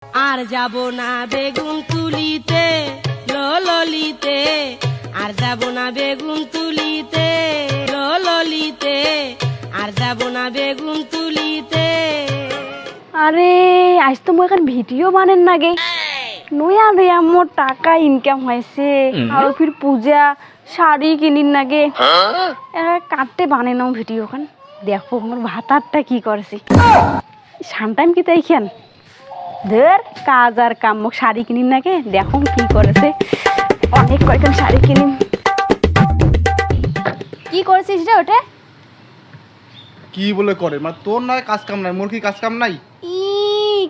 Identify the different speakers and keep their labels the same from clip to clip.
Speaker 1: আর যাব না বেগুন তুলিতে ললিতে, আর যাব না বেগুন তুলিতে ললিতে, আর যাব না বেগুন তুলিতে।
Speaker 2: আরে আজ তো মই এখন ভিডিও বানেন নাগে নয়া দে আমার টাকা ইনকাম হয়েছে আর ফির পূজা শাড়ি কিনিন নাগে কাটতে বানে নাও ভিডিও খান দেখো আমার ভাতারটা কি করেছি সান টাইম কি তাই খান ধর কাজ আর কাম মোক শাড়ি কিনিন নাগে দেখো কি করেছে অনেক কয়েকজন শাড়ি কিনিন কি করেছিস রে ওটা
Speaker 3: কি বলে করে মানে তোর নয় কাজ কাম নাই মোর কি কাজ কাম নাই
Speaker 2: ই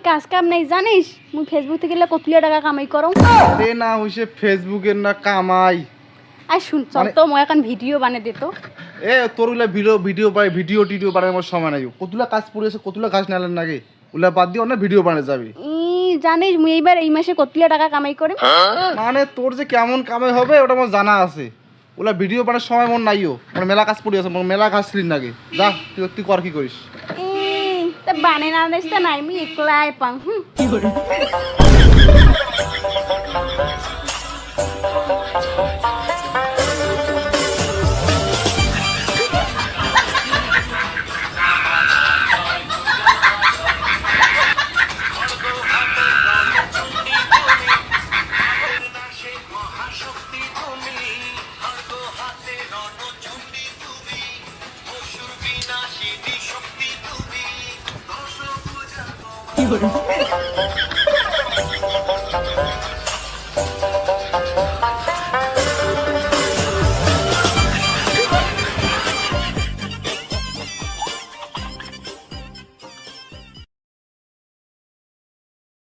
Speaker 2: কাজ কাম নাই জানিস মুই ফেসবুক থেকে কতলিয়া টাকা কামাই করো
Speaker 3: আরে না হইছে ফেসবুকের না কামাই
Speaker 2: আর শুন চল তো মই এখন ভিডিও বানিয়ে দিত
Speaker 3: এ তোর উলা ভিডিও টিডিও বানানোর আমার সময় নাই কতগুলা কাজ পড়ে আছে কতগুলা কাজ নালেন নাগে উলা বাদ দিয়ে অন্য ভিডিও বানাতে যাবি
Speaker 2: জানিস মুই এইবার এই মাসে কতলিয়া টাকা কামাই করে
Speaker 3: মানে তোর যে কেমন কামাই হবে ওটা আমার জানা আছে ওলা ভিডিও বানানোর সময় মন নাইও মানে মেলা কাজ পড়ে আছে মেলা কাজ ছিলি নাগে যা তুই কর কি করিস
Speaker 2: তা বানে না দিস তা নাই মুই একলাই পাং